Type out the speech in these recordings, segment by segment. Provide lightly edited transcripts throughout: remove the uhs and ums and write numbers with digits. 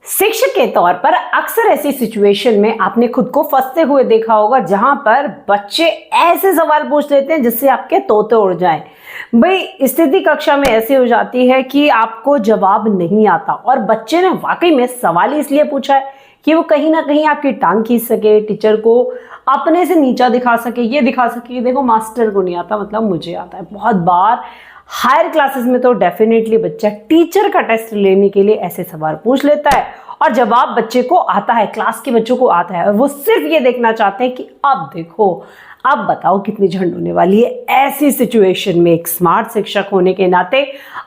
शिक्षक के तौर पर अक्सर ऐसी सिचुएशन में आपने खुद को फंसते हुए देखा होगा जहां पर बच्चे ऐसे सवाल पूछ लेते हैं जिससे आपके तोते उड़ जाएं। भाई स्थिति कक्षा में ऐसी हो जाती है कि आपको जवाब नहीं आता और बच्चे ने वाकई में सवाल इसलिए पूछा है कि वो कहीं ना कहीं आपकी टांग खींच सके, टीचर को अपने से नीचा दिखा सके, ये दिखा सके कि देखो मास्टर को नहीं आता मतलब मुझे आता है। बहुत बार हायर क्लासेस में तो डेफिनेटली बच्चा टीचर का टेस्ट लेने के लिए ऐसे सवाल पूछ लेता है और जवाब बच्चे को आता है, क्लास के बच्चों को आता है और वो सिर्फ ये देखना चाहते हैं कि अब देखो, अब बताओ कितनी झंड होने वाली है। ऐसी सिचुएशन में एक स्मार्ट शिक्षक होने के नाते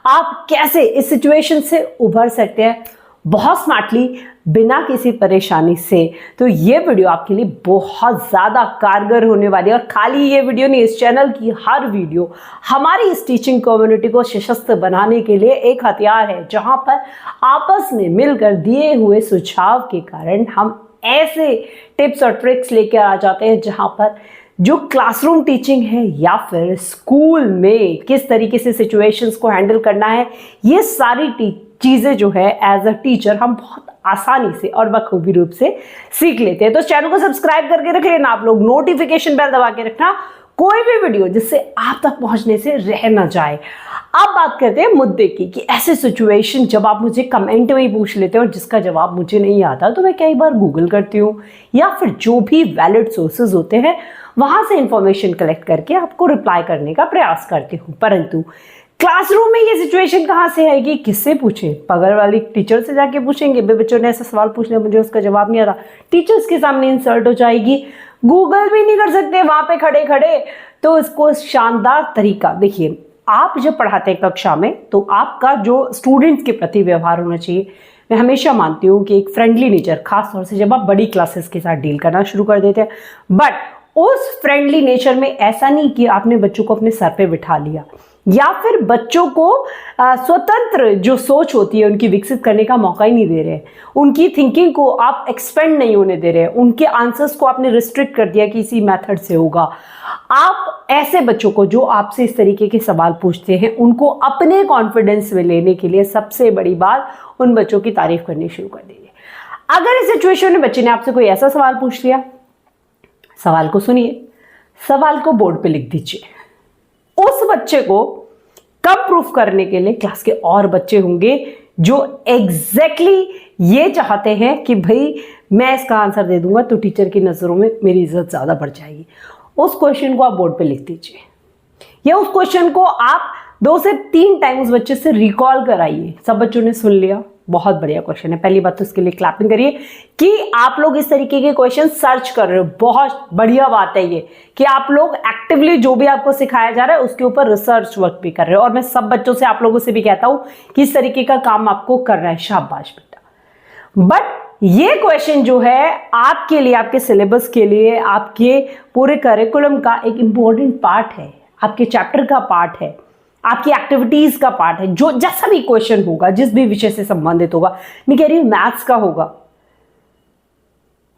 आप कैसे इस सिचुएशन से उभर सकते हैं बहुत स्मार्टली, बिना किसी परेशानी से। तो ये वीडियो आपके लिए बहुत ज़्यादा कारगर होने वाली है और खाली ये वीडियो नहीं, इस चैनल की हर वीडियो हमारी इस टीचिंग कम्युनिटी को सशक्त बनाने के लिए एक हथियार है, जहां पर आपस में मिलकर दिए हुए सुझाव के कारण हम ऐसे टिप्स और ट्रिक्स लेकर आ जाते हैं जहां पर जो क्लासरूम टीचिंग है या फिर स्कूल में किस तरीके से सिचुएशंस को हैंडल करना है, ये सारी चीज़ें जो है एज अ टीचर हम बहुत आसानी से और बखूबी रूप से सीख लेते हैं। तो चैनल को सब्सक्राइब करके रख लेना आप लोग, नोटिफिकेशन बेल दबा के रखना, कोई भी वीडियो जिससे आप तक पहुंचने से रह ना जाए। अब बात करते हैं मुद्दे की कि ऐसे सिचुएशन जब आप मुझे कमेंट में ही पूछ लेते हैं और जिसका जवाब मुझे नहीं आता तो मैं कई बार गूगल करती हूँ या फिर जो भी वैलिड सोर्सेज होते हैं वहां से इंफॉर्मेशन कलेक्ट करके आपको रिप्लाई करने का प्रयास करती हूँ। परंतु क्लासरूम में ये सिचुएशन कहाँ से आएगी, किससे पूछें? पगड़ वाली टीचर से जाके पूछेंगे, बे बच्चों ने ऐसा सवाल पूछ लिया मुझे उसका जवाब नहीं आता, टीचर्स के सामने इंसल्ट हो जाएगी, गूगल भी नहीं कर सकते वहां पे खड़े खड़े। तो इसको शानदार तरीका देखिए, आप जब पढ़ाते हैं कक्षा में तो आपका जो स्टूडेंट्स के प्रति व्यवहार होना चाहिए, मैं हमेशा मानती हूँ कि एक फ्रेंडली नेचर, खासतौर से जब आप बड़ी क्लासेस के साथ डील करना शुरू कर देते हैं। बट उस फ्रेंडली नेचर में ऐसा नहीं कि आपने बच्चों को अपने सर पे बिठा लिया या फिर बच्चों को स्वतंत्र जो सोच होती है उनकी विकसित करने का मौका ही नहीं दे रहे हैं, उनकी थिंकिंग को आप एक्सपेंड नहीं होने दे रहे हैं, उनके आंसर्स को आपने रिस्ट्रिक्ट कर दिया कि इसी मेथड से होगा। आप ऐसे बच्चों को जो आपसे इस तरीके के सवाल पूछते हैं उनको अपने कॉन्फिडेंस में लेने के लिए सबसे बड़ी बात, उन बच्चों की तारीफ करनी शुरू कर दीजिए। अगर इस सिचुएशन में बच्चे ने आपसे कोई ऐसा सवाल पूछ लिया, सवाल को सुनिए, सवाल को बोर्ड पे लिख दीजिए। उस बच्चे को कम प्रूफ करने के लिए क्लास के और बच्चे होंगे जो एग्जैक्टली ये चाहते हैं कि भाई मैं इसका आंसर दे दूंगा तो टीचर की नज़रों में मेरी इज्जत ज़्यादा बढ़ जाएगी। उस क्वेश्चन को आप बोर्ड पे लिख दीजिए या उस क्वेश्चन को आप 2 से 3 टाइम उस बच्चे से रिकॉल कराइए। सब बच्चों ने सुन लिया, बहुत बढ़िया क्वेश्चन है। पहली बात तो इसके लिए क्लैपिंग करिए कि आप लोग इस तरीके के क्वेश्चन सर्च कर रहे हो, बहुत बढ़िया बात है ये कि आप लोग एक्टिवली जो भी आपको सिखाया जा रहा है उसके ऊपर रिसर्च वर्क भी कर रहे हो। और मैं सब बच्चों से, आप लोगों से भी कहता हूं कि इस तरीके का काम आपको करना है, शाबाश बेटा। बट ये क्वेश्चन जो है आपके लिए, आपके सिलेबस के लिए, आपके पूरे करिकुलम का एक इंपॉर्टेंट पार्ट है, आपके चैप्टर का पार्ट है, आपकी एक्टिविटीज का पार्ट है। जो जैसा भी क्वेश्चन होगा, जिस भी विषय से संबंधित होगा, मैं कह रही हूं मैथ्स का होगा,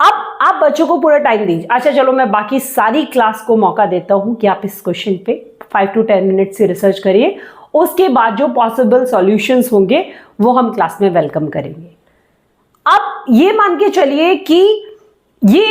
अब आप बच्चों को पूरा टाइम दीजिए। अच्छा चलो, मैं बाकी सारी क्लास को मौका देता हूं कि आप इस क्वेश्चन पे 5 to 10 मिनट से रिसर्च करिए, उसके बाद जो पॉसिबल सॉल्यूशंस होंगे वो हम क्लास में वेलकम करेंगे। अब ये मान के चलिए कि ये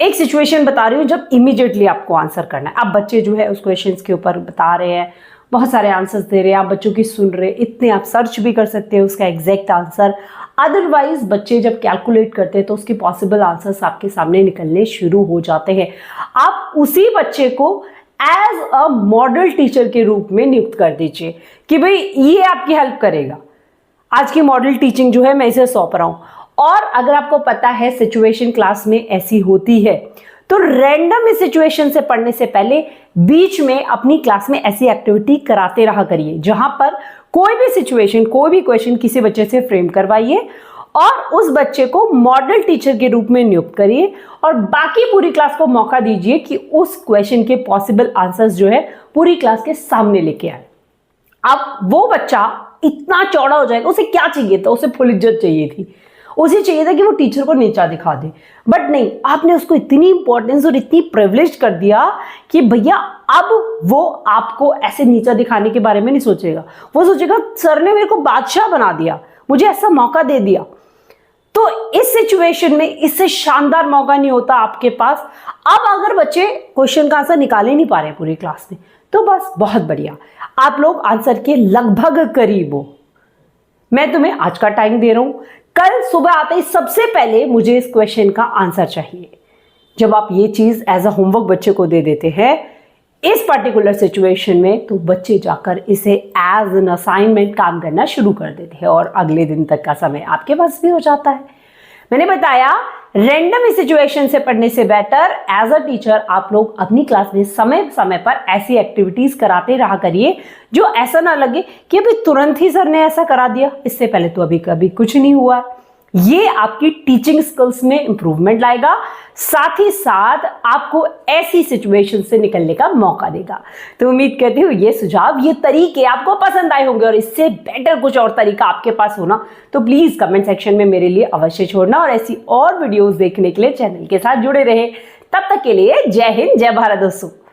एक सिचुएशन बता रही हूं जब इमीडिएटली आपको आंसर करना है। अब बच्चे जो है उस क्वेश्चन के ऊपर बता रहे हैं, बहुत सारे आंसर्स दे रहे हैं, आप बच्चों की सुन रहे हैं, इतने आप सर्च भी कर सकते हैं उसका एग्जैक्ट आंसर। अदरवाइज बच्चे जब कैलकुलेट करते हैं तो उसके पॉसिबल आंसर्स आपके सामने निकलने शुरू हो जाते हैं। आप उसी बच्चे को एज अ मॉडल टीचर के रूप में नियुक्त कर दीजिए कि भाई ये आपकी हेल्प करेगा। आज की मॉडल टीचिंग जो है मैं इसे सौंप रहा हूं। और अगर आपको पता है सिचुएशन क्लास में ऐसी होती है तो रैंडम इस सिचुएशन से पढ़ने से पहले बीच में अपनी क्लास में ऐसी एक्टिविटी कराते रहा करिए जहां पर कोई भी सिचुएशन, कोई भी क्वेश्चन किसी बच्चे से फ्रेम करवाइए और उस बच्चे को मॉडल टीचर के रूप में नियुक्त करिए और बाकी पूरी क्लास को मौका दीजिए कि उस क्वेश्चन के पॉसिबल आंसर्स जो है पूरी क्लास के सामने लेके आए। अब वो बच्चा इतना चौड़ा हो जाएगा, उसे क्या चाहिए था? उसे फुल इज्जत चाहिए थी, उसे चाहिए था कि वो टीचर को नीचा दिखा दे। बट नहीं, आपने उसको इतनी इंपॉर्टेंस और इतनी प्रिविलेज कर दिया कि भैया अब वो आपको ऐसे नीचा दिखाने के बारे में नहीं सोचेगा, वो सोचेगा सर ने मेरे को बादशाह बना दिया, मुझे ऐसा मौका दे दिया। तो इस सिचुएशन में इससे शानदार मौका नहीं होता आपके पास। अब अगर बच्चे क्वेश्चन का आंसर निकाल ही नहीं पा रहे पूरी क्लास में, तो बस बहुत बढ़िया, आप लोग आंसर के लगभग करीब हो। मैं तुम्हें आज का टाइम दे रहा हूं, कल सुबह आते ही सबसे पहले मुझे इस क्वेश्चन का आंसर चाहिए। जब आप ये चीज एज अ होमवर्क बच्चे को दे देते हैं इस पर्टिकुलर सिचुएशन में, तो बच्चे जाकर इसे एज एन असाइनमेंट काम करना शुरू कर देते हैं और अगले दिन तक का समय आपके पास भी हो जाता है। मैंने बताया रैंडम सिचुएशन से पढ़ने से बेटर एज अ टीचर आप लोग अपनी क्लास में समय समय पर ऐसी एक्टिविटीज कराते रहा करिए जो ऐसा ना लगे कि अभी तुरंत ही सर ने ऐसा करा दिया, इससे पहले तो अभी कभी कुछ नहीं हुआ। ये आपकी टीचिंग स्किल्स में इंप्रूवमेंट लाएगा, साथ ही साथ आपको ऐसी सिचुएशन से निकलने का मौका देगा। तो उम्मीद करती हूँ ये सुझाव, ये तरीके आपको पसंद आए होंगे और इससे बेटर कुछ और तरीका आपके पास होना तो प्लीज कमेंट सेक्शन में मेरे लिए अवश्य छोड़ना और ऐसी और वीडियोस देखने के लिए चैनल के साथ जुड़े रहे। तब तक के लिए जय हिंद, जय भारत दोस्तों।